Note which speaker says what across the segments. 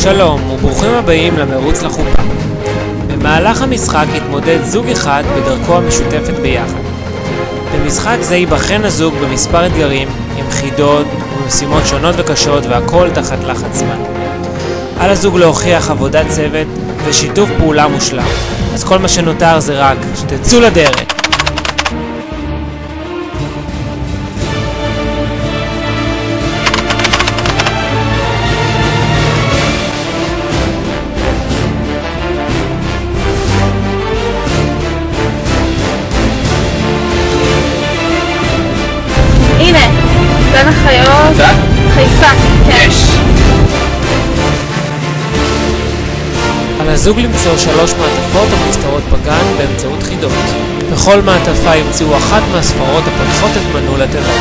Speaker 1: שלום וברוכים הבאים למרוץ לחופה. במהלך המשחק יתמודד זוג אחד בדרכו המשותפת ביחד. במשחק זה ייבחן הזוג במספר אתגרים עם חידות ומשימות שונות וקשות, והכל תחת לחץ זמן. על הזוג להוכיח עבודת צוות ושיתוף פעולה מושלם. אז כל מה שנותר זה רק שתצאו לדרך.
Speaker 2: הנה, גן החיות, חיפה, כן.
Speaker 1: על הזוג למצוא 3 מעטפות המוסתרות בגן באמצעות חידות. בכל מעטפה ימצאו אחת מהספרות הפותחות את מנעול התיבה.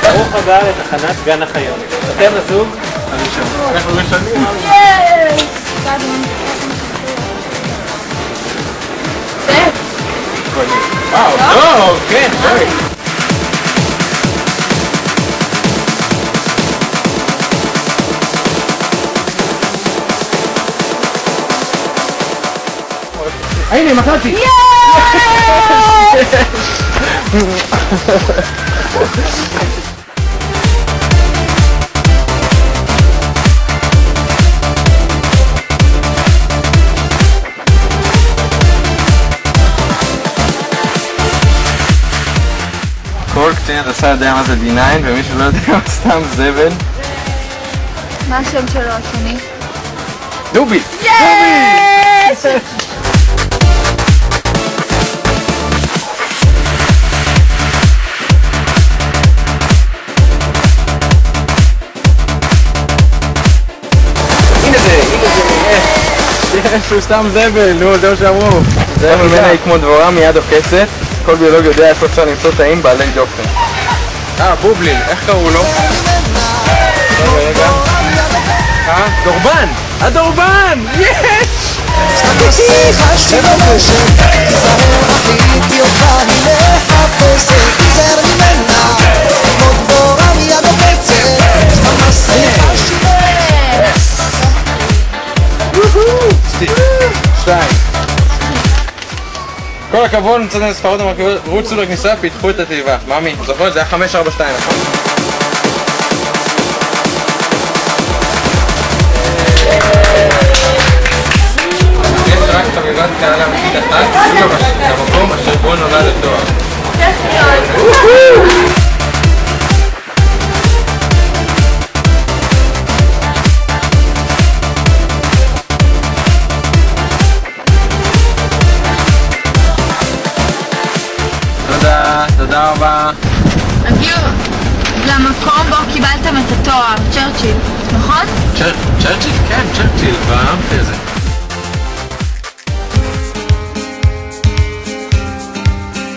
Speaker 1: ברוך הבא לתחנת גן החיות. אתם הזוג?
Speaker 3: אנחנו ראשונים. וואו, טוב, כן, טוב. הנה, מצאתי! כל קצין הנדסה יודע מה זה D9, ומי שלא יודע מה סתם זבל.
Speaker 2: מה השם שלו השני?
Speaker 3: דובי!
Speaker 2: יש!
Speaker 3: הנה זה, יש, הוא סתם זבל, נו, זה מה שאמרו. זה ממנה היא כמו דבורה מיד עוקצת. כל ביולוג יודע איפה אפשר למצוא תאים בעלי דופן. בובליל, איך קראו לו? רגע. דורבן! הדורבן! יש! כל הכבוד, נמצאתם לספרות המרכיבות, רוצו לכניסה, פיתחו את התיבה. מאמי, זוכרת? זה היה 542, נכון? יש רק חביבת קהל אמיתית אחת, המקום אשר בו נולד התואר. תודה רבה.
Speaker 2: הגיעו למקום בו קיבלתם את התואר, צ'רצ'יל, נכון?
Speaker 3: צ'רצ'יל? כן, צ'רצ'יל, באמפי הזה.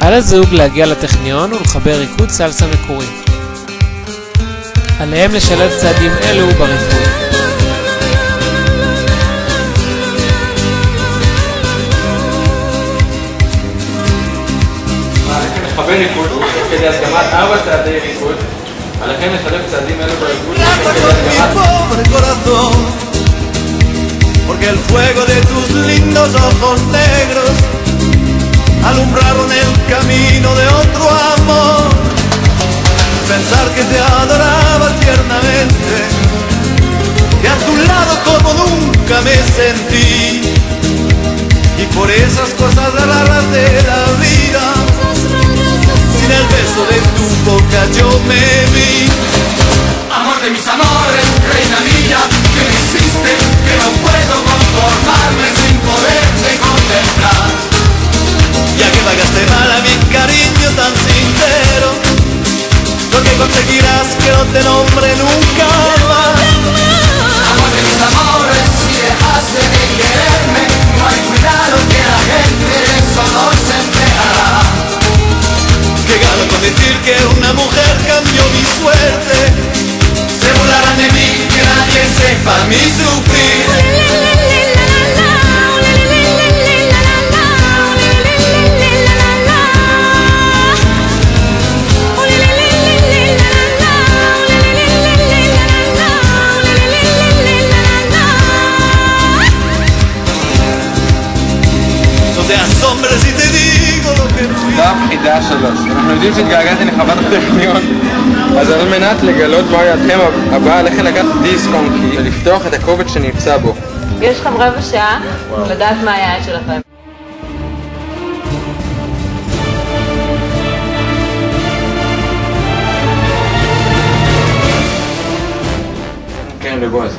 Speaker 1: על הזוג להגיע לטכניון ולחבר ריקוד סלסה מקורי. עליהם לשלב צעדים אלו בריקוד.
Speaker 3: לחבר ריקוד כדי הסגמת 4 צעדי ריקוד, עליכם לשלב צעדים אלו בריקוד כדי הסגמת...
Speaker 4: Porque el fuego de tus lindos ojos negros alumbraron el camino de otro amor. Pensar que te adoraba tiernamente, que a tu lado como nunca me sentí, y por esas cosas raras de la vida, sin el beso de tu boca yo me vi. Amor de mis amores, reina mía, que me hiciste, que no puedo conformarme sin poderte contemplar. Ya que pagaste mal a mi cariño tan sincero, lo que conseguirás que no te nombre nunca más. Amor de mis amores, si dejaste de quererme, no hay cuidado que la gente de eso no se enterará. Que gano con decir que una mujer cambió mi suerte. Se burlarán de mí, que nadie sepa mi sufrir.
Speaker 3: יודעים שהתגעגעתי לחוות הטכניון, אז על מנת לגלות מה ידכם הבאה עליכם לקחת דיסק און קי ולפתוח את הקובץ שנמצא בו.
Speaker 2: יש לכם רבע שעה לדעת מה היעד שלכם.
Speaker 3: קרן לבועז.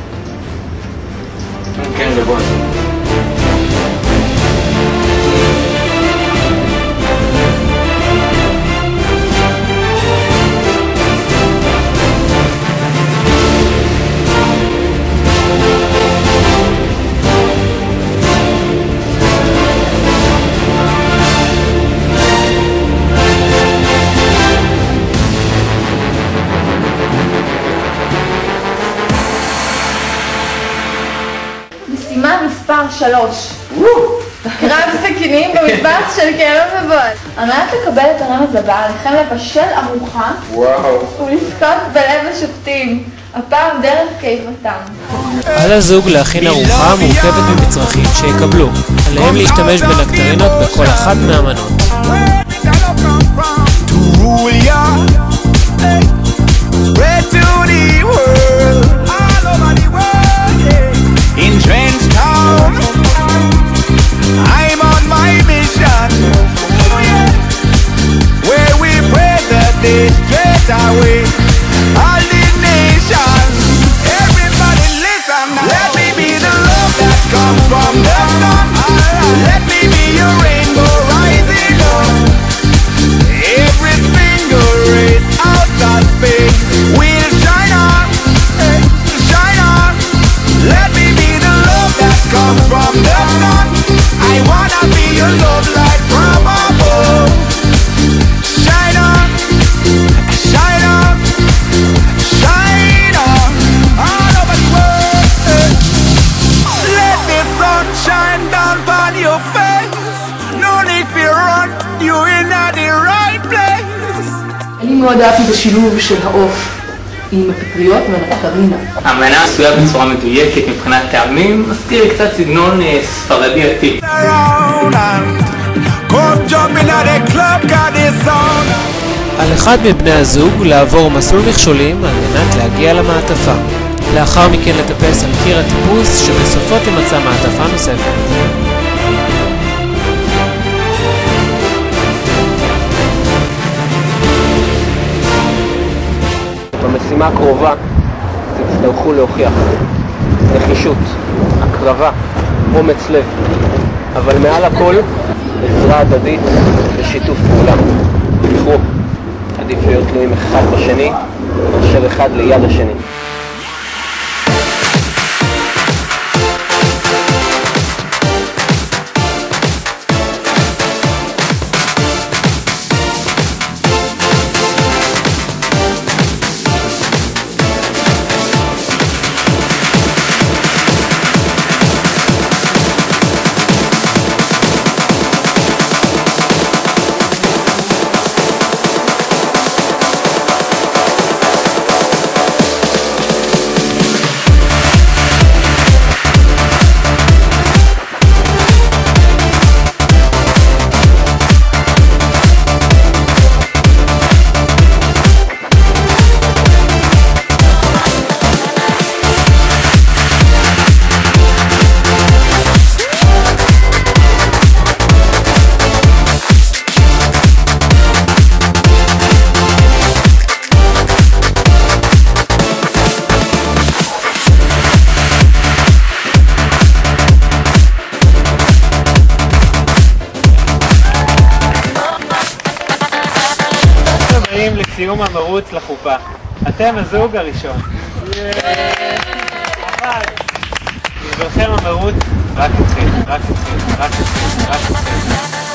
Speaker 3: קרן לבועז.
Speaker 2: משימה מספר 3. קרב סכינים במטבח של כלב ובועז. על מנת לקבל את הרמז הבא, עליכם לבשל ארוחה ולזכות בלב השופטים, הפעם דרך קיבתם.
Speaker 1: על הזוג להכין ארוחה מורכבת ממצרכים שיקבלו. עליהם להשתמש בנקטרינות בכל אחת מהמנות.
Speaker 4: In Trenchtown, I'm on my mission, where we pray that they straight away all the nation. Everybody listen now. Let me be the love that comes from the sun. Let me be your rainbow rising up. Every single race out of space will shine on, shine on. Let me be the love that comes from the sun. I wanna be your love light from above. Shine on, shine on, shine on, all over the world. Let the sun shine down on your face. No need for run, you in the right place.
Speaker 5: אני מאוד אהבתי בשילוב של העוף עם הפטריות והנקטרינה.
Speaker 6: המנה עשויה בצורה מדויקת מבחינת טעמים, מזכיר לי קצת סגנון ספרדי עתיק.
Speaker 1: על אחד מבני הזוג לעבור מסלול מכשולים על מנת להגיע למעטפה. לאחר מכן לטפס על קיר הטיפוס שבסופו תימצא מעטפה נוספת.
Speaker 7: במשימה הקרובה תצטרכו להוכיח נחישות, הקרבה, אומץ לב, אבל מעל הכל עזרה הדדית ושיתוף פעולה. תראו, עדיף להיות תלויים אחד בשני מאשר אחד ליד השני.
Speaker 1: לסיום המרוץ לחופה. אתם הזוג הראשון. אבל בשבילכם המרוץ רק התחיל, רק התחיל, רק התחיל, רק התחיל.